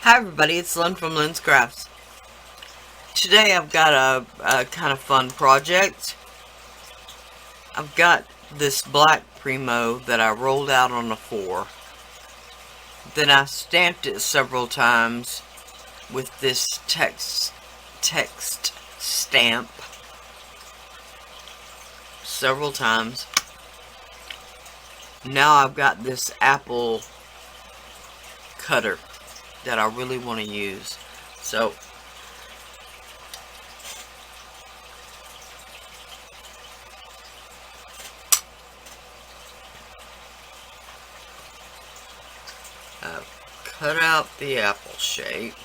Hi everybody, it's Lyn from Lyn's Crafts. Today I've got a kind of fun project. I've got this black Primo that I rolled out on a 4. Then I stamped it several times with this text stamp. Several times. Now I've got this apple cutter that I really want to use. So I've cut out the apple shape.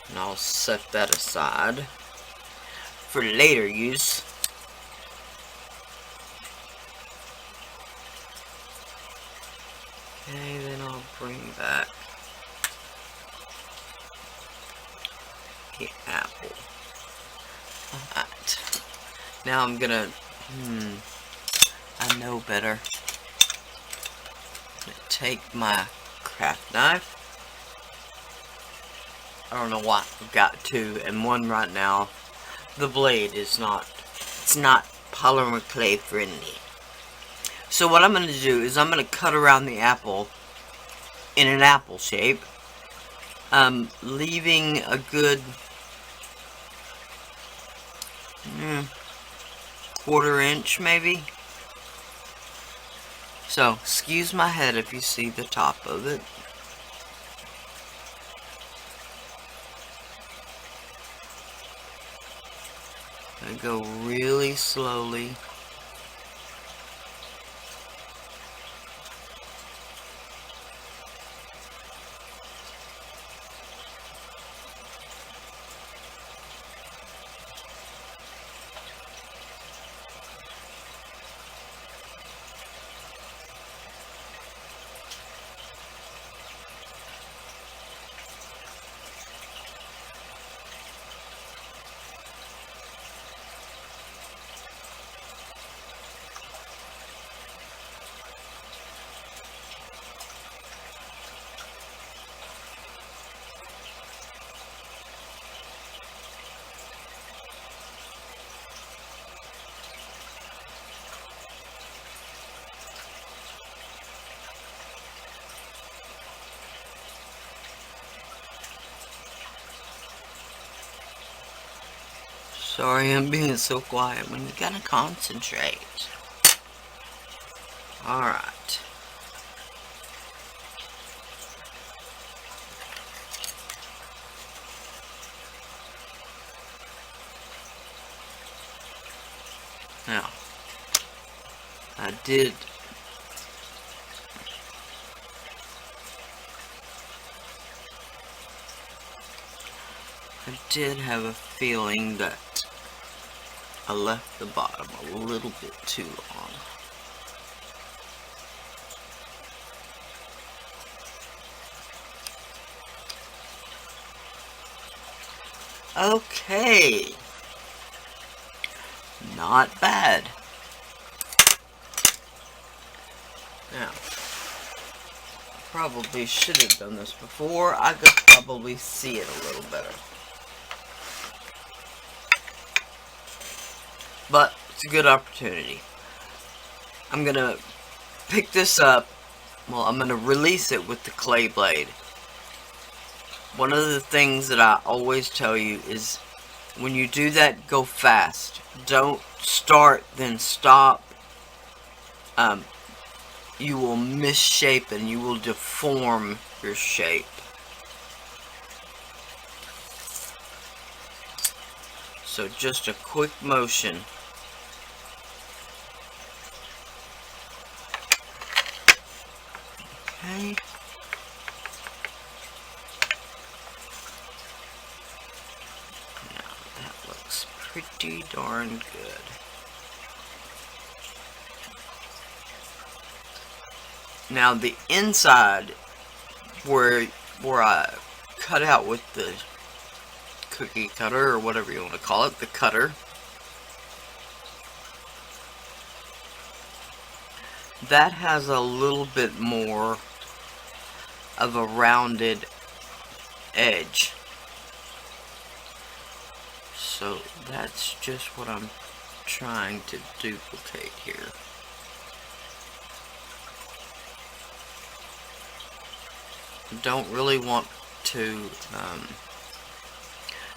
And I'll set that aside for later use. Okay, then I'll bring back the apple. Alright. Now I'm gonna, I know better. I'm gonna take my craft knife. I don't know why I've got two and one right now. The blade is not, it's not polymerclay friendly. So what I'm going to do is I'm going to cut around the apple in an apple shape, leaving a good quarter-inch maybe. So excuse my head if you see the top of it. I go really slowly. Sorry, I'm being so quiet when you gotta concentrate. Alright. Now, I did have a feeling that I left the bottom a little bit too long. Okay. Not bad. Now, probably should have done this before. I could probably see it a little better. But it's a good opportunity. I'm gonna pick this up. Well, I'm gonna release it with the clay blade. One of the things that I always tell you is when you do that, go fast. Don't start, then stop. You will misshape and you will deform your shape. So just a quick motion. Okay. Now that looks pretty darn good. Now the inside where I cut out with the cookie cutter, or whatever you want to call it, the cutter, that has a little bit more of a rounded edge. So that's just what I'm trying to duplicate here. Don't really want to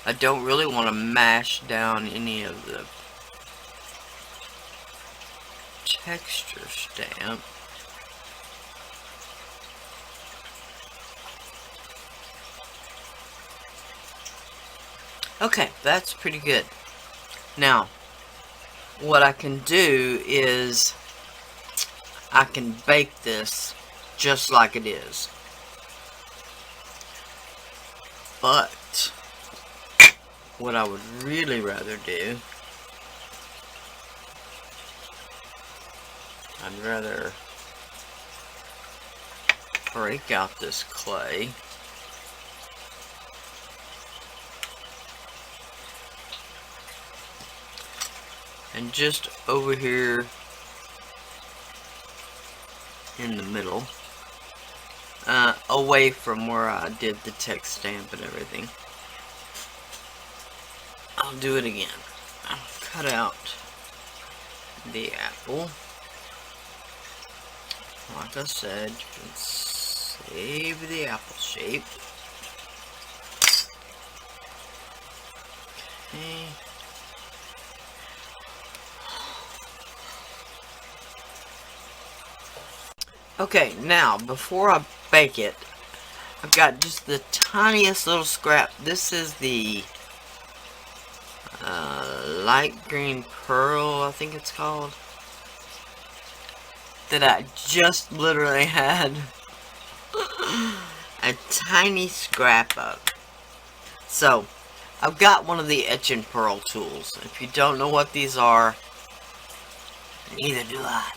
I don't really want to mash down any of the texture stamp. Okay, that's pretty good. Now, what I can do is I can bake this just like it is. But what I would really rather do, I'd rather break out this clay and just over here in the middle, away from where I did the text stamp and everything. I'll do it again. I'll cut out the apple. Like I said, you can save the apple shape. Okay. Okay, now before I bake it, I've got just the tiniest little scrap. This is the light green pearl, I think it's called, that I just literally had a tiny scrap of. So, I've got one of the Etching pearl tools. If you don't know what these are, neither do I.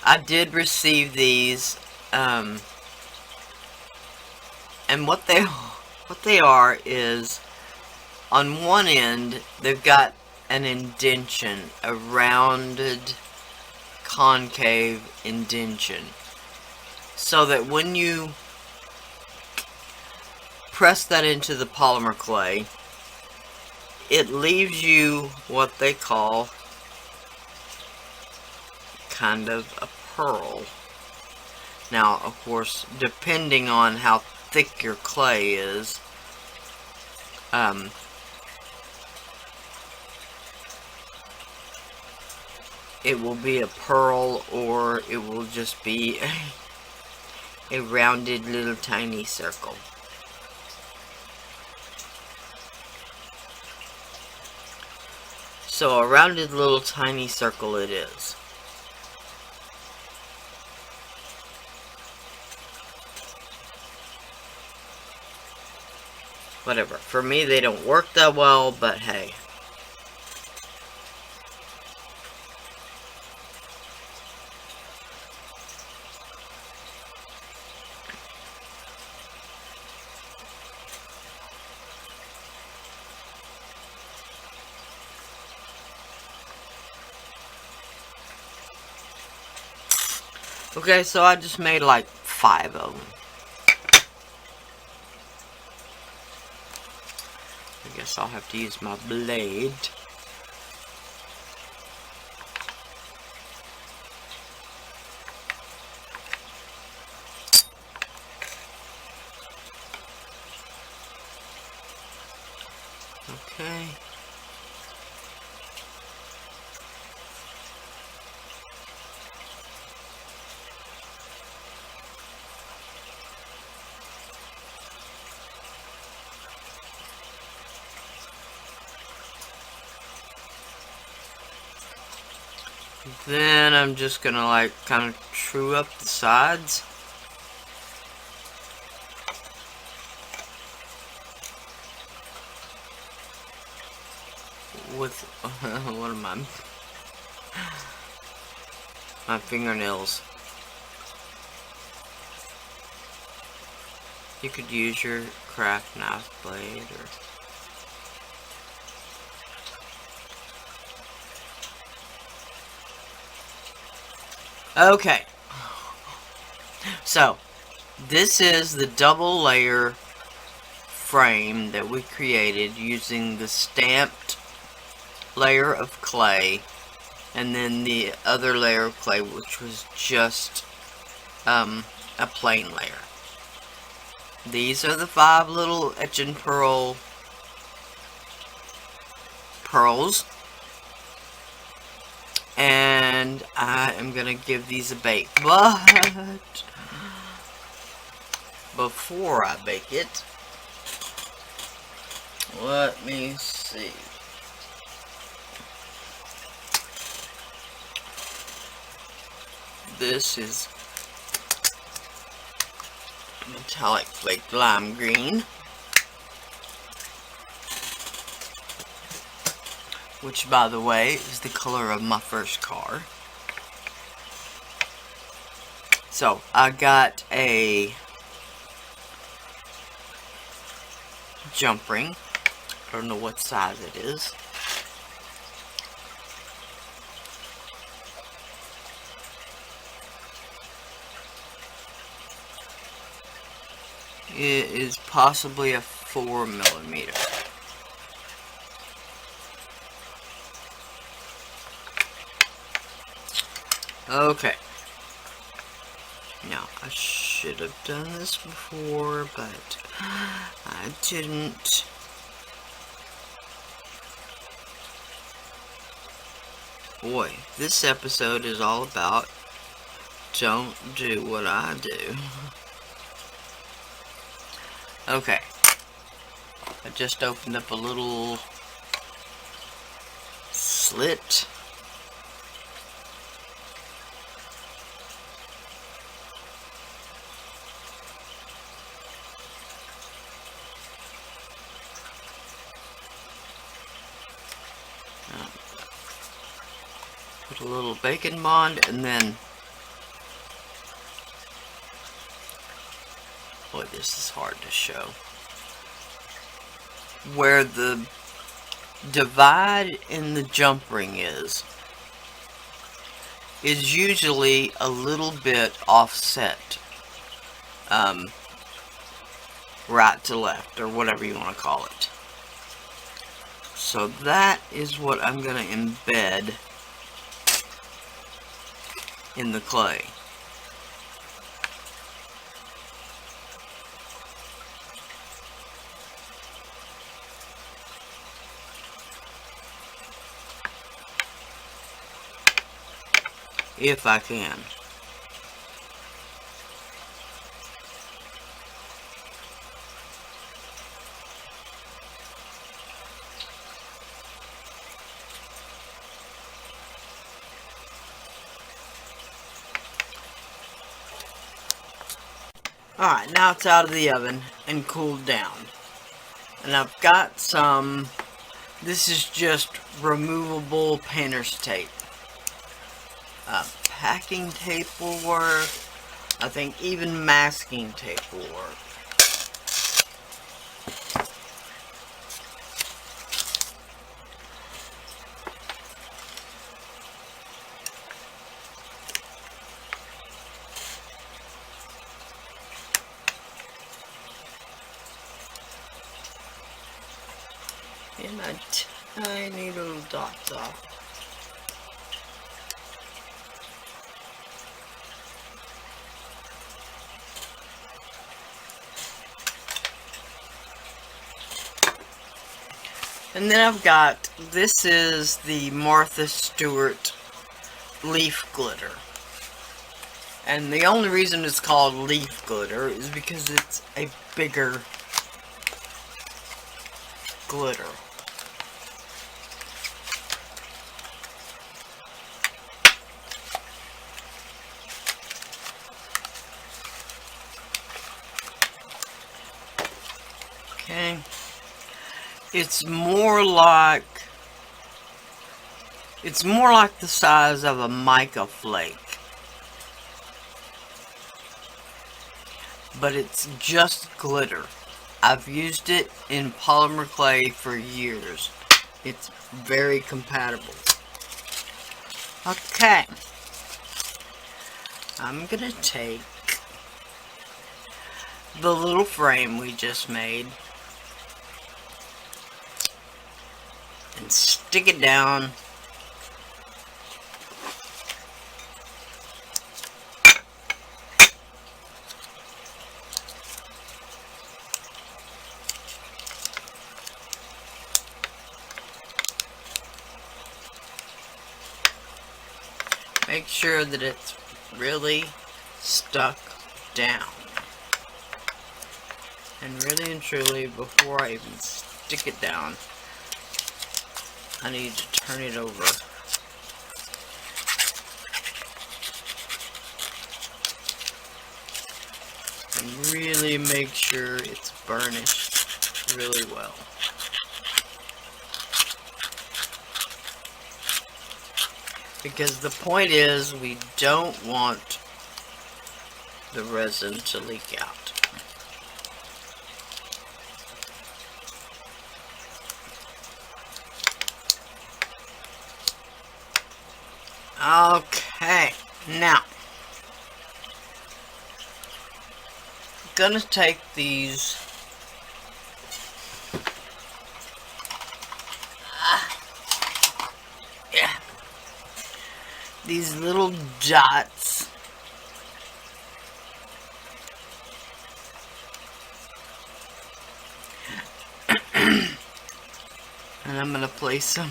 I did receive these, and what they are is, on one end, they've got an indention, a rounded, concave indention, so that when you press that into the polymerclay, it leaves you what they call kind of a pearl. Now, of course, depending on how thick your clay is, it will be a pearl, or it will just be a rounded little tiny circle. So a rounded little tiny circle it is. Whatever. For me, they don't work that well, but hey. Okay, so I just made like 5 of them. I guess I'll have to use my blade. Okay. Then I'm just gonna like kind of true up the sides. With what am I? My fingernails. You could use your craft knife blade or Okay, so this is the double layer frame that we created using the stamped layer of clay and then the other layer of clay, which was just a plain layer. These are the 5 little Etching pearls, and I am gonna give these a bake. But before I bake it, let me see. This is metallic flake lime green, which, by the way, is the color of my first car. So I got a jump ring. I don't know what size it is. It is possibly a 4mm. Okay. Now, I should have done this before, but I didn't. Boy, this episode is all about don't do what I do. Okay. I just opened up a little slit. Put a little bacon bond, and then, boy, this is hard to show. Where the divide in the jump ring is usually a little bit offset, right to left, or whatever you want to call it. So that is what I'm going to embed in the clay. If I can. Alright, now it's out of the oven and cooled down. And I've got some, this is just removable painter's tape. Packing tape will work. I think even masking tape will work. And a tiny little dots off. And then I've got, this is the Martha Stewart leaf glitter. And the only reason it's called leaf glitter is because it's a bigger glitter. Okay. It's more like the size of a mica flake. But it's just glitter. I've used it in polymerclay for years. It's very compatible. Okay. I'm gonna take the little frame we just made and stick it down make sure that it's really stuck down. And really and truly, before I even stick it down, I need to turn it over. And really make sure it's burnished really well. Because the point is, we don't want the resin to leak out. Okay, now I'm gonna take these these little dots and I'm gonna place them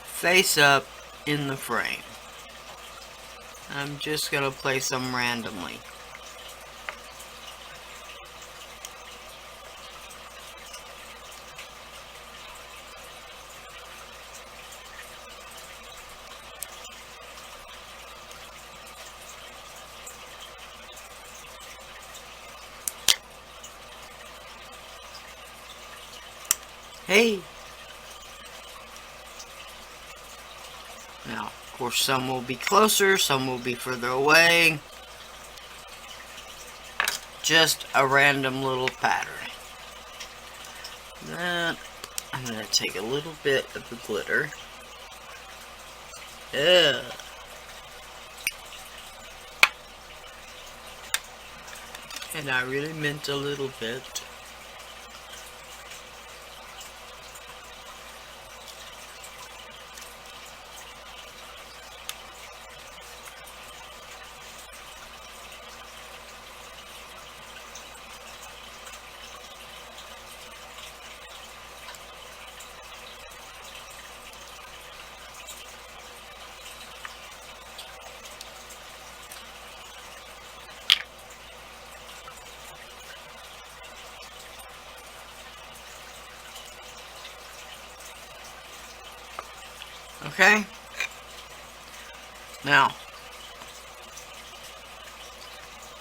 face up in the frame. I'm just gonna place them randomly. Hey! Now, of course, some will be closer, some will be further away. Just a random little pattern. Then, I'm going to take a little bit of the glitter. And I really meant a little bit. Okay? Now,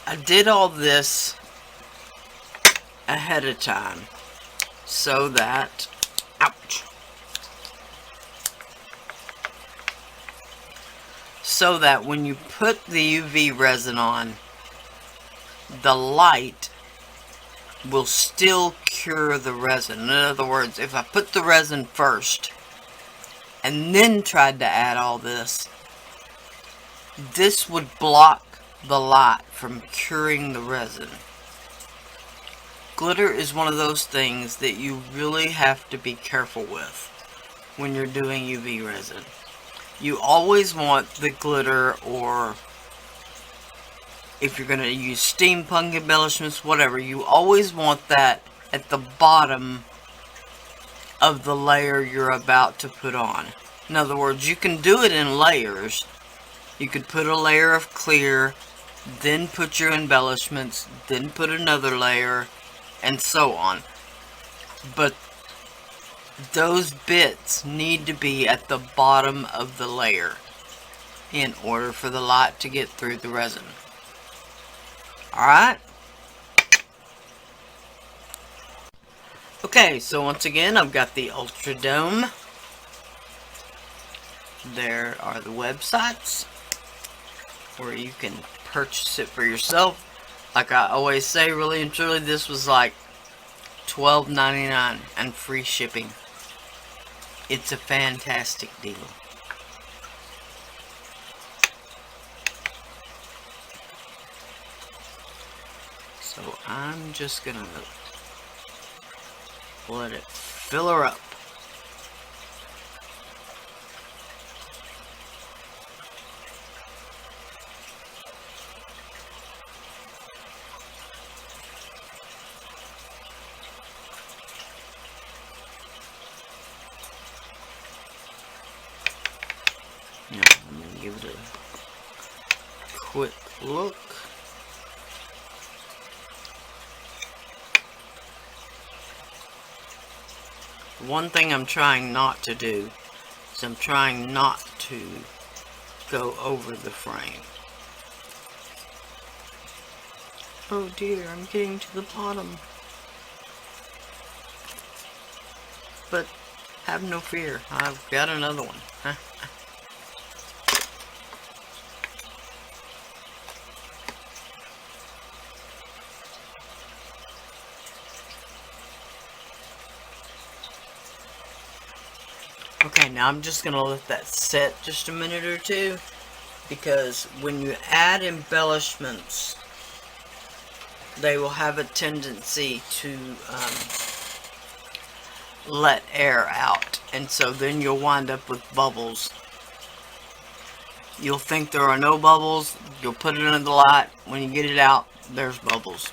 I did all this ahead of time so that, ouch, so that when you put the UV resin on, the light will still cure the resin. In other words, if I put the resin first and then tried to add all this, this would block the light from curing the resin. Glitter is one of those things that you really have to be careful with when you're doing UV resin. You always want the glitter, or if you're going to use steampunk embellishments, whatever, you always want that at the bottom of the layer you're about to put on. In other words, you can do it in layers. You could put a layer of clear, then put your embellishments, then put another layer, and so on. But those bits need to be at the bottom of the layer in order for the light to get through the resin. Alright? Okay, so once again, I've got the UltraDome. There are the websites where you can purchase it for yourself. Like I always say, really and truly, this was like $12.99 and free shipping. it's a fantastic deal. So I'm just gonna let it fill her up. Now I'm going to give it a quick look. One thing I'm trying not to do is I'm trying not to go over the frame. Oh dear, I'm getting to the bottom. But have no fear, I've got another one. Okay, now I'm just going to let that set just a minute or two, because when you add embellishments, they will have a tendency to let air out, and so then you'll wind up with bubbles. You'll think there are no bubbles, you'll put it under the light, when you get it out, there's bubbles.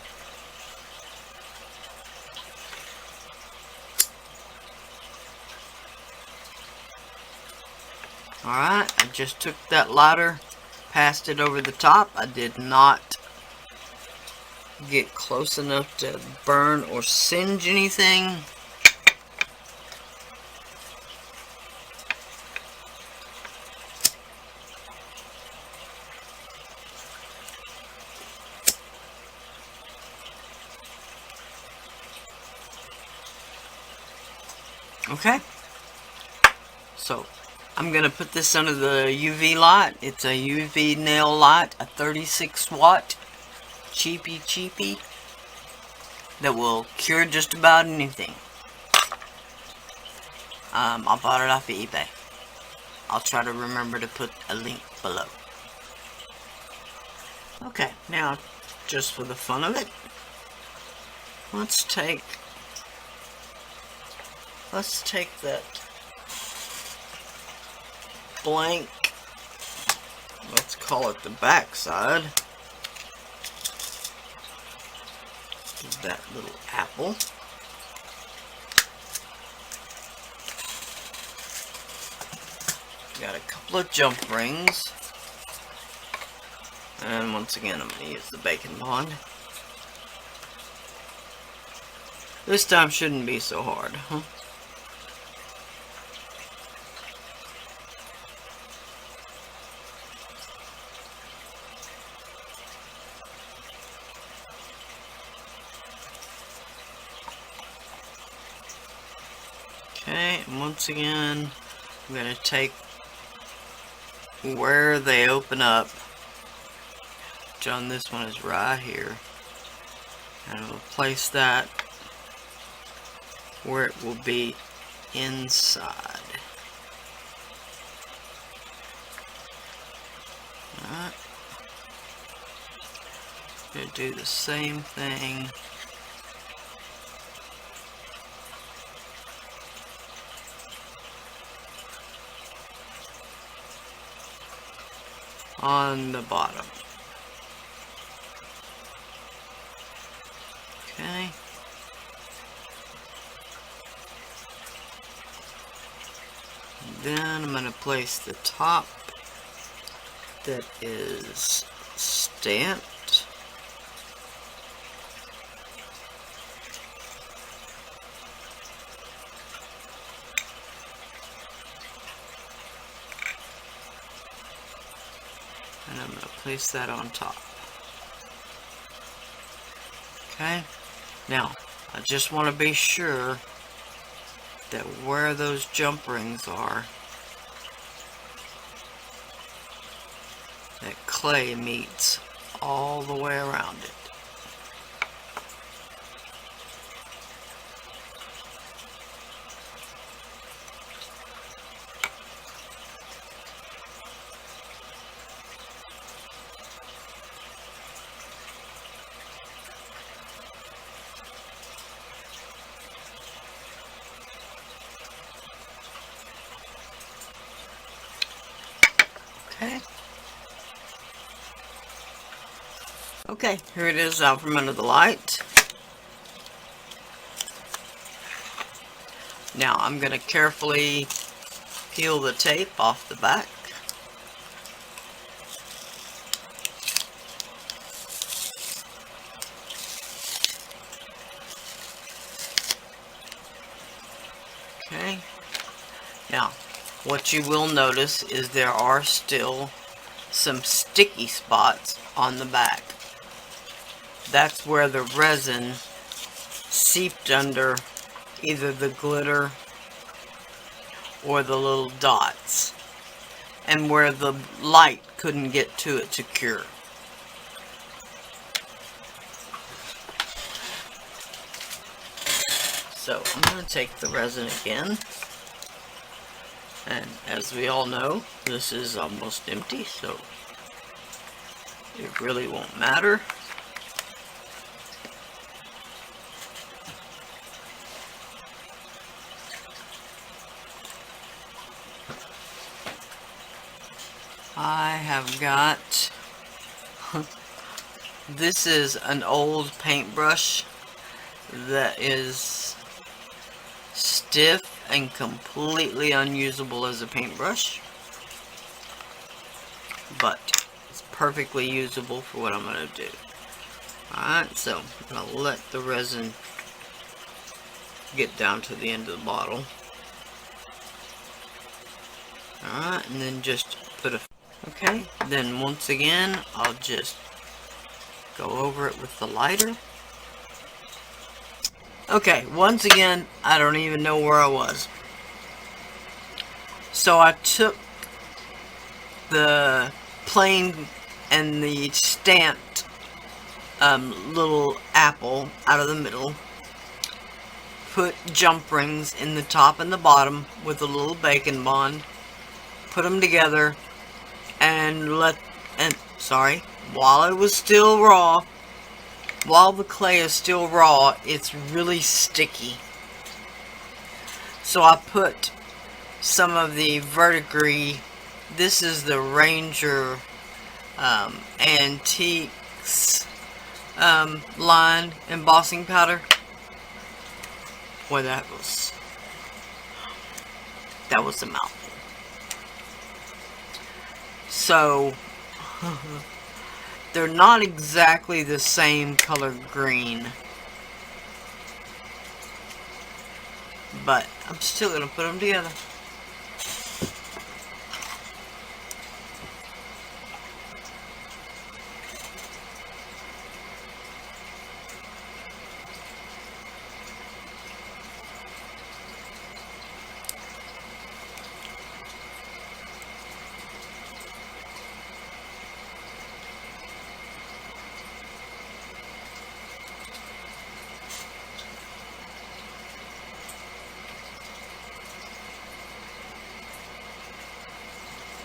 Alright, I just took that lighter, passed it over the top. I did not get close enough to burn or singe anything. Okay, so I'm going to put this under the UV light. It's a UV nail light, a 36 watt, cheapy, that will cure just about anything. I bought it off of eBay. I'll try to remember to put a link below. Okay, now just for the fun of it, let's take that blank, let's call it the back side of that little apple. Got a couple of jump rings, and once again I'm going to use the bacon bond. This time shouldn't be so hard, huh? Okay, and once again, I'm going to take where they open up, which on this one is right here, and I'll place that where it will be inside. Alright, going to do the same thing on the bottom. Okay. Then I'm going to place the top that is stamped. And I'm going to place that on top. Okay. Now, I just want to be sure that where those jump rings are, that clay meets all the way around it. Okay. Okay, here it is out from under the light. Now I'm going to carefully peel the tape off the back. Okay. Now, what you will notice is there are still some sticky spots on the back. That's where the resin seeped under either the glitter or the little dots, and where the light couldn't get to it to cure. So I'm going to take the resin again, and as we all know, this is almost empty, so it really won't matter. I have got, this is an old paintbrush that is stiff and completely unusable as a paintbrush, but it's perfectly usable for what I'm going to do. Alright, so I'm going to let the resin get down to the end of the bottle. Alright, and then just put a... Okay, then once again, I'll just go over it with the lighter. Okay, once again, I don't even know where I was. So I took the plain and the stamped little apple out of the middle, put jump rings in the top and the bottom with a little bacon bond, put them together, and while it was still raw, while the clay is still raw, it's really sticky. So I put some of the verdigris, this is the Ranger Antiques line embossing powder. Boy, that was a mouthful. So, they're not exactly the same color green, but I'm still going to put them together.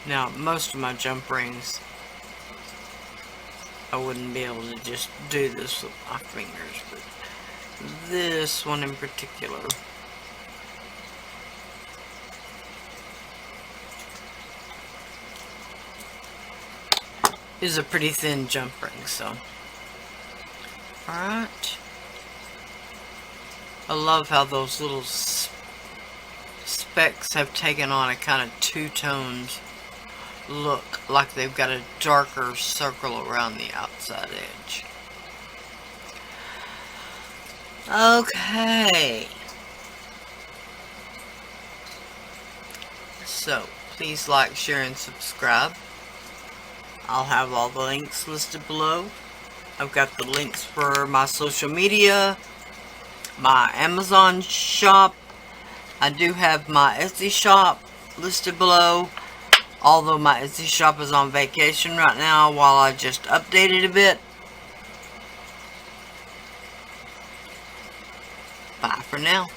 Now, most of my jump rings, I wouldn't be able to just do this with my fingers, but this one in particular, is a pretty thin jump ring, so. Alright. I love how those little specks have taken on a kind of two-toned look, like they've got a darker circle around the outside edge. Okay. So, please like, share, and subscribe. I'll have all the links listed below. I've got the links for my social media, my Amazon shop. I do have my Etsy shop listed below, although my Etsy shop is on vacation right now while I just update it a bit. Bye for now.